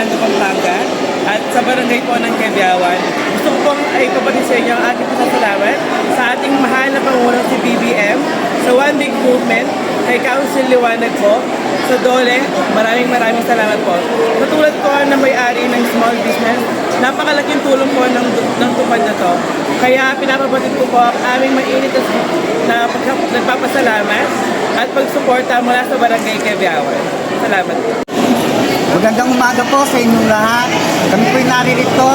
Fernando, Pampanga at sa barangay po ng Queviawan. Gusto ko pong ipabatid sa inyo ang ating pasasalamat sa ating mahal na Pangulong si BBM, sa One Big Movement, kay Council Liwanag po, sa Dole, maraming salamat po. Katulad ko na may-ari ng small business, napakalaking tulong po ng tupad na to. Kaya pinapabatid ko po ang aming mainit na nagpapasalamat at pagsuporta mula sa barangay Queviawan. Salamat po. Magandang umaga po sa inyong lahat. Kami po'y naririto.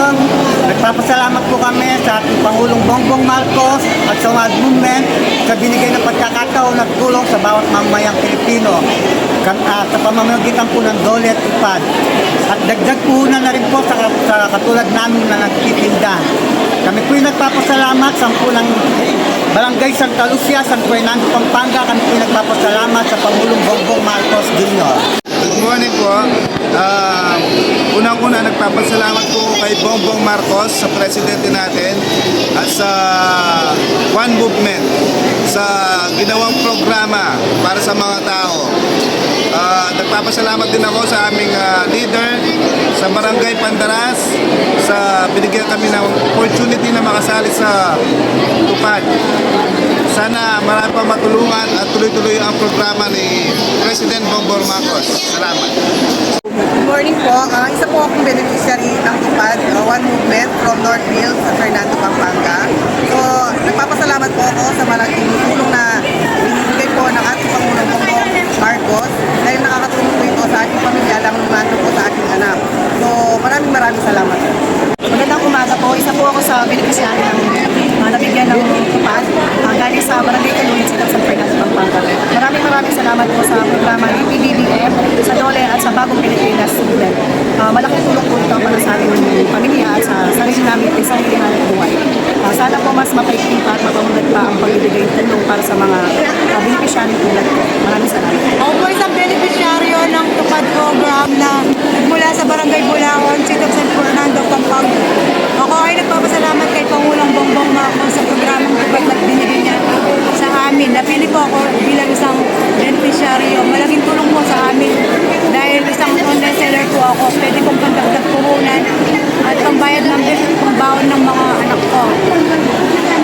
Nagpapasalamat po kami sa ating Pangulong Bongbong Marcos at sa One Movement sa binigay ng pagkakataon at tulong sa bawat mamamayang Pilipino sa pamamagitan po ng Dole at Tupad. At dagdag puhunan na rin po sa katulad namin na nagtitinda. Kami po'y nagpapasalamat sa ng Barangay Santa Lucia, San Fernando, Pampanga. Kami po'y nagpapasalamat sa Pangulong Bongbong Marcos Jr. Good morning po. Unang-una nagpapasalamat po kay Bongbong Marcos, sa presidente natin, at sa One Movement sa ginawang programa para sa mga tao. Nagpapasalamat din ako sa aming leader sa Barangay Pandaras sa binigyan kami ng opportunity na makasali sa tupad. Sana marami pa matulungan at tuloy-tuloy ang programa ni President Bongbong Marcos. Salamat. Good morning po. Isa po akong beneficiary ng tupad, One Movement from North Hills, San Fernando, Pampanga. So, nagpapasalamat po ako sa malaking tulong na binibigay po ng ating Pangulong Bongbong Marcos dahil nakakatulong po ito sa ating pamilya, lalong po sa ating anak. So, maraming salamat. Magandang umaga po. Isa po ako sa beneficiary ng nabigyan ng tupad galing sa Barangay Kalulit, San Fernando, Pampanga. Maraming salamat po sa programa ng PBBM, sa Dole at sa Bagong Pilipinas Movement. Malaking tulong po ito para sa aming pamilya at sa sarili namin buhay. Sana po mas mapaikli pa at mapamunod pa ang pagbibigay ng tulong para sa mga beneficiary tulad ko. Maraming salamat. Ako po isang beneficiaryo ng tupad program na mula sa Barangay Bulaon, City of San Fernando, Pampanga. Ako ay nagpapasalamat kay Pangulong Bongbong Marcos sa programang tupad na binigay niya sa amin. Napili po ako bilang isang beneficiaryo. Malaking tulong po sa amin dahil isang online seller po ako. Pwede kong pagdagdag puhunan at pambayad ng pambaon ng mga anak ko.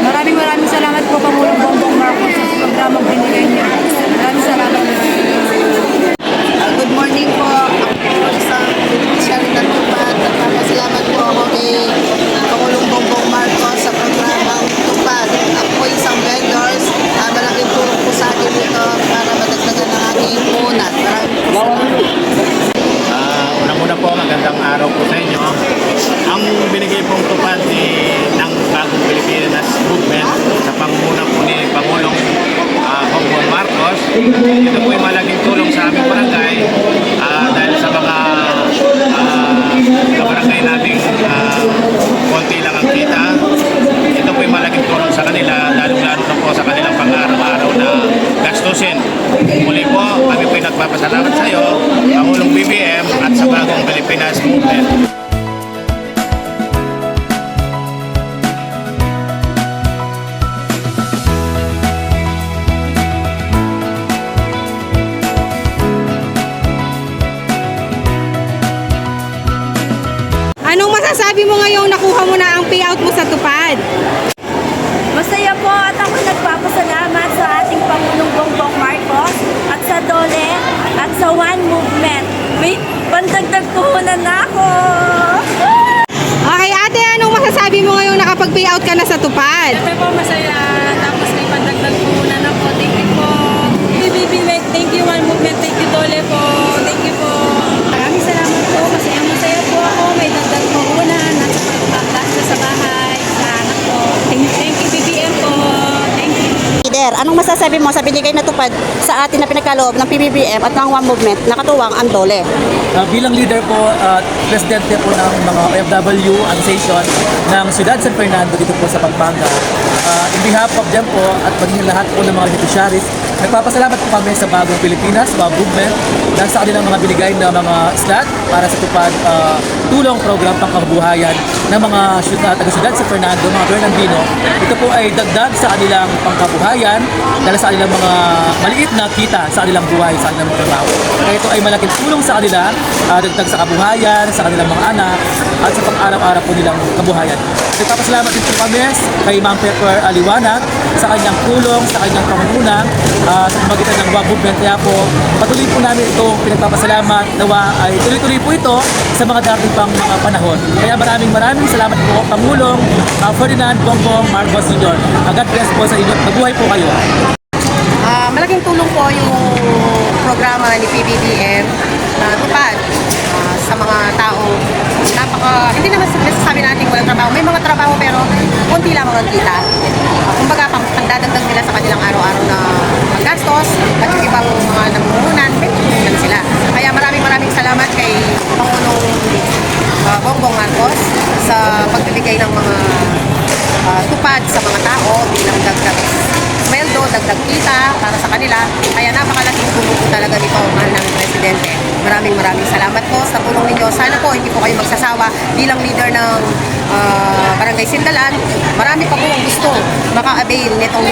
Maraming salamat po Pangulong Bongbong Marcos sa programang binigay niya. Maraming salamat. Good morning po. Ako po isang beneficiary ng tupad. Nagpapasalamat po ako kay Pangulong Bongbong Marcos sa programang tupad. Ako po isang vendors. Malaking tulong po sa akin ito para madagdagan ng aking puhunan. Unang-una po, magandang araw po sa inyo. Ang binigay pong tupad ng Bagong Pilipinas Movement sa pangunguna po ni Pangulong Bongbong Marcos, ito po ay malaking tulong sa aming barangay dahil sa mga kabarangay nating konti lang ang kita. Ito po ay malaking tulong sa kanila, lalo-lalo na po sa kanilang pang-araw-araw na gastusin. Muli po, kami po ay nagpapasalamat sa iyo, Pangulong BBM at sa Bagong Pilipinas Movement. Anong masasabi mo ngayong nakuha mo na ang payout mo sa tupad? Masaya po at ako nagpapasalamat sa ating Pangulong Bongbong Marcos at sa Dole at sa One Movement. May pandagdag puhunan na ako! Okay ate, anong masasabi mo ngayong nakapag-payout ka na sa tupad? Ito po masaya, tapos may pandagdag puhunan ako. Thank you po. PBB, thank you One Movement, thank you Dole po. Thank you po. Maraming salamat po kasi ang masaya po ako. May dagdag puhunan at sa pagpaplasyo sa bahay, sa anak ko. Thank you BBM po. Thank you. Leader, anong masasabi mo sa binigay na tupad sa atin na pinagkaloob ng PBBM at ng One Movement na katuwang ang Dole? Bilang leader po at presidente po ng mga OFW Association ng Ciudad San Fernando dito po sa Pampanga, in behalf of them po at maging lahat po ng mga beneficiaries, nagpapasalamat po kami sa Bagong Pilipinas, One Movement, dahil sa kanilang mga binigay na mga slot para sa tupad tulong program pangkabuhayan ng mga taga-syudad sa Fernando, mga Bernardino. Ito po ay dagdag sa kanilang pangkabuhayan dahil sa kanilang mga maliit na kita sa kanilang buhay, sa kanilang mga trabaho. Kaya ito ay malaking tulong sa kanila, dagdag sa kabuhayan, sa kanilang mga anak, at sa pang-araw-araw po nilang kabuhayan. Nagpapasalamat din po kami kay Ma'am Pepper Aliwanag sa kanyang tulong, sa kanyang pamumuna sa pamagitan ng WAG movement. Kaya po patuloy po namin itong pinagpapasalamat. Nawa ay tuloy-tuloy po ito sa mga darating pang mga panahon. Kaya maraming salamat po Pangulong Ferdinand Bongbong Marcos Sr. God bless po sa inyo. Mabuhay po kayo. Malaking tulong po yung programa ni PBBM na tupad sa mga taong hindi naman nasasabi natin walang trabaho. May mga trabaho pero konti lang ang kita. Kumbaga, pagdadagdag nila sa kanilang araw-araw na gastos at yung ibang mga namumuhunan, may namumuhunan sila. Kaya maraming salamat kay Pangulong Bongbong Marcos sa pagbibigay ng mga tupad sa mga tao bilang dagdag sweldo, dagdag kita para sa kanila. Kaya napakalaking tulong po talaga nito, mahal ng Presidente. Maraming salamat po sa tulong ninyo. Sana po hindi po kayo magsasawa bilang leader ng Barangay Sindalan. Marami pa po ang gusto maka-avail nitong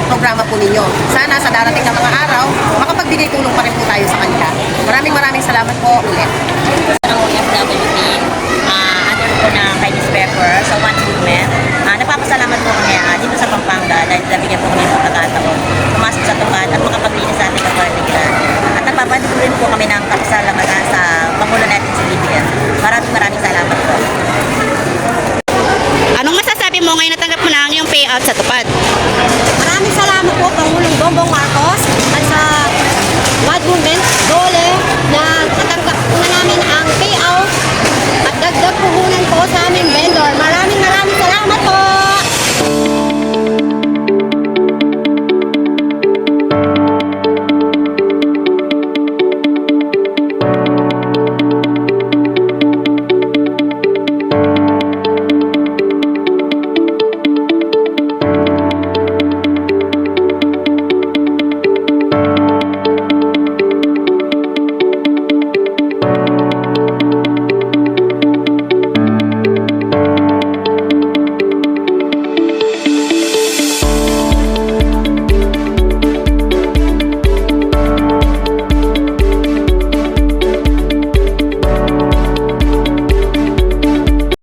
programa po ninyo. Sana sa darating na mga araw, makapagbigay tulong pa rin po tayo sa kanila. Maraming salamat po ulit. Ang OFWD, under po ng kay Miss Pepper sa One Movement. Nagpapasalamat po kami dito sa Pampanga dahil nabigyan po kami ng pagkakataon pumasok sa tupad at makapaglinis sa ating kapartigan. At nagpapalit rin po kami ng kapasalamatan sa Pangulo natin si BBM. Maraming salamat po. Anong masasabi mo ngayon natanggap mo na ang iyong payout sa tupad? Maraming salamat po Pangulong Bongbong Marcos